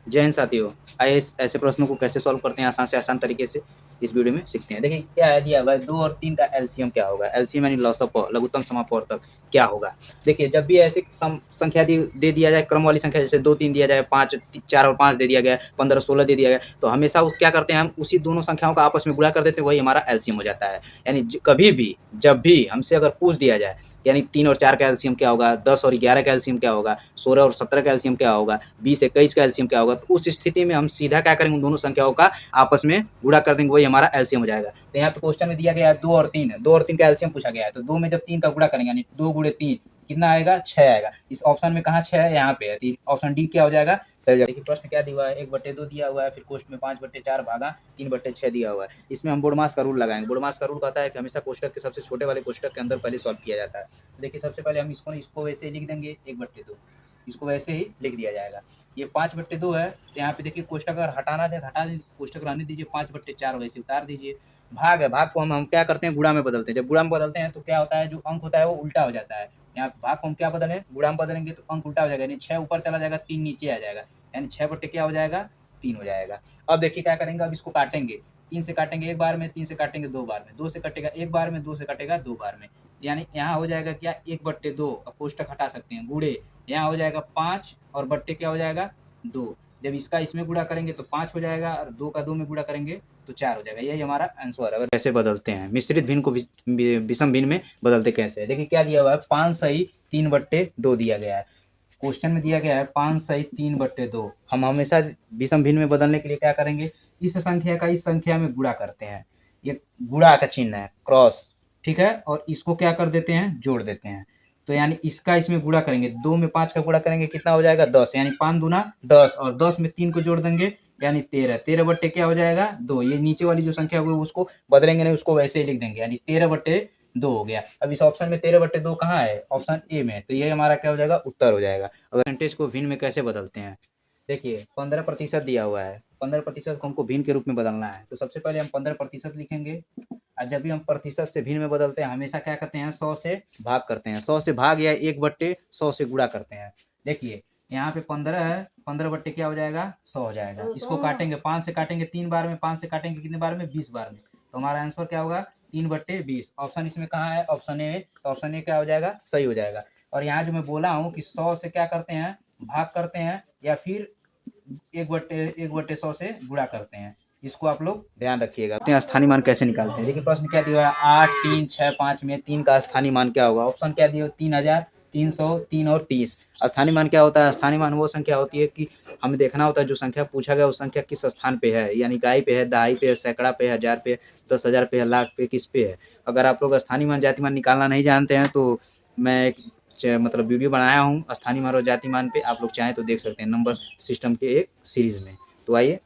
जय हिंद साथियों, आइए ऐसे प्रश्नों को कैसे सॉल्व करते हैं आसान से आसान तरीके से इस वीडियो में सीखते हैं। देखिए क्या है दिया हुआ है, 2 और 3 का एलसीएम क्या होगा। एलसीएम यानी लॉसअप लघुत्तम समापवर्तक क्या होगा। देखिए जब भी ऐसी संख्या दे दिया जाए क्रम वाली संख्या, जैसे 2 3 दिया जाए, 5 4 और 5 दे दिया गया, 15 16 दे दिया गया, तो हमेशा क्या करते हैं हम उसी दोनों संख्याओं का आपस में गुणा कर देते हैं, वही हमारा एलसीएम हो जाता है। यानी कभी भी जब भी हमसे अगर पूछ दिया जाए यानी 3 और 4 का एलसीएम क्या होगा, 10 और 11 का एलसीएम क्या होगा, 16 और 17 का एलसीएम क्या होगा, 20 21 का एलसीएम क्या होगा, तो उस स्थिति में हम सीधा क्या करेंगे, उन दोनों संख्याओं का आपस में गुणा कर देंगे, वही हमारा एलसीएम हो जाएगा। तो यहाँ पे क्वेश्चन में दिया गया है 2 और 3, 2 और 3 का एलसीएम पूछा गया है, तो 2 में जब 3 का गुणा करेंगे यानी 2 गुणे 3 कितना आएगा, 6 आएगा। इस ऑप्शन में कहाँ 6 है, यहाँ पे है, ऑप्शन डी क्या हो जाएगा, सही। देखिए प्रश्न क्या दिया हुआ है, 1/2 दिया हुआ है, फिर कोष्ट में 5/4 भागा 3/6 दिया हुआ है। इसमें हम बोडमास का रूल लगाएंगे। बोडमास का रूल कहता है कि हमेशा कोष्टक के सबसे छोटे वाले कोष्टक के अंदर पहले सॉल्व किया जाता है। देखिए सबसे पहले हम इसको वैसे ही लिख देंगे 1/2, इसको वैसे ही लिख दिया जाएगा। ये 5/2 है, तो यहाँ पे देखिए कोष्टक अगर हटाना है हटा दीजिए, कोष्टक रहने दीजिए, 5/4 वैसे उतार दीजिए। भाग है, भाग को हम क्या करते हैं, गुणा में बदलते हैं। जब गुणा में बदलते हैं तो क्या होता है, जो अंक होता है वो उल्टा हो जाता है। यहाँ भाग को हम क्या बदलें, गुणा में बदलेंगे तो अंक उल्टा हो जाएगा, यानी 6 ऊपर चला जाएगा, 3 नीचे आ जाएगा, यानी 6 क्या हो जाएगा, 3 हो जाएगा। अब देखिए क्या करेंगे, अब इसको काटेंगे, 3 से काटेंगे एक बार में, 3 से काटेंगे 2 बार में, 2 से कटेगा एक बार में, 2 से कटेगा 2 बार में, यानी यहाँ हो जाएगा क्या, 1/2। अब कोष्टक हटा सकते हैं, गुणे यहाँ हो जाएगा 5 और बट्टे क्या हो जाएगा 2। जब इसका इसमें गुणा करेंगे तो 5 हो जाएगा और 2 का 2 में गुणा करेंगे तो 4 हो जाएगा। यही हमारा आंसर है। कैसे बदलते हैं मिश्रित भिन्न को विषम भिन्न में बदलते कैसे है। देखिए क्या दिया हुआ है, 5 सही 3/2 दिया गया है। क्वेश्चन में दिया गया है 5 सही 3/2। हम हमेशा विषम भिन्न में बदलने के लिए क्या करेंगे, इस संख्या का इस संख्या में गुणा करते हैं। ये गुणा का चिन्ह है, क्रॉस, ठीक है, और इसको क्या कर देते हैं, जोड़ देते हैं। तो यानी इसका इसमें गुणा करेंगे, 2 में 5 का गुणा करेंगे कितना हो जाएगा, 10, यानी 5 दूना 10, और 10 में 3 को जोड़ देंगे यानी 13। 13 क्या हो जाएगा 2। ये नीचे वाली जो संख्या होगी उसको बदलेंगे नहीं, उसको वैसे ही लिख देंगे, यानी 13/2 हो गया। अब इस ऑप्शन में 13/2 कहाँ है, ऑप्शन ए में, तो ये हमारा क्या हो जाएगा, उत्तर हो जाएगा। अगर परसेंटेज को भिन्न में कैसे बदलते हैं, देखिए 15% दिया हुआ है, 15% को हमको भिन्न के रूप में बदलना है, तो सबसे पहले हम 15% लिखेंगे। और जब भी हम प्रतिशत से भिन्न में बदलते हैं हमेशा क्या करते हैं, 100 से भाग करते हैं, 100 से भाग या 1/100 से गुणा करते हैं। देखिए यहाँ पे 15 है, 15 क्या हो जाएगा, 100 हो जाएगा। इसको काटेंगे, 5 से काटेंगे 3 बार में, 5 से काटेंगे कितने बार में, 20 बार में, तो हमारा आंसर क्या होगा 3/20। ऑप्शन इसमें कहाँ है, ऑप्शन ए, तो ऑप्शन ए क्या हो जाएगा, सही हो जाएगा। और यहाँ जो मैं बोला हूँ कि 100 से क्या करते हैं, भाग करते हैं, या फिर 1/100 से गुणा करते हैं, इसको आप लोग ध्यान रखिएगा। स्थानीय मान कैसे निकालते हैं, देखिए प्रश्न क्या दिया है, 8 3 6 5 में 3 का स्थानीय मान क्या होगा। ऑप्शन क्या दिया, 3000 300 3 और 30। स्थानीय मान क्या होता है, स्थानीय मान वो संख्या होती है कि हमें देखना होता है जो संख्या पूछा गया उस संख्या किस स्थान पे है, यानी इकाई पे है, दहाई पे है, सैकड़ा पे है, हजार पे है, 10,000 पे है, लाख पे, किस पे है। अगर आप लोग स्थानीय मान जाति मान निकालना नहीं जानते हैं तो मैं एक मतलब वीडियो बनाया हूँ स्थानीय मान और जाति मान पे, आप लोग चाहें तो देख सकते हैं नंबर सिस्टम के एक सीरीज में। तो आइए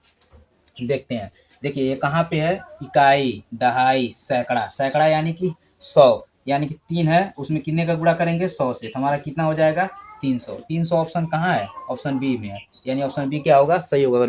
देखते हैं। देखिए ये कहाँ पे है, इकाई, दहाई, सैकड़ा। सैकड़ा यानी कि 100, यानी कि 3 है, उसमें कितने का गुणा करेंगे, 100 से, तो हमारा कितना हो जाएगा 300। 300 ऑप्शन कहाँ है, ऑप्शन बी में है, यानी ऑप्शन बी क्या होगा, सही होगा।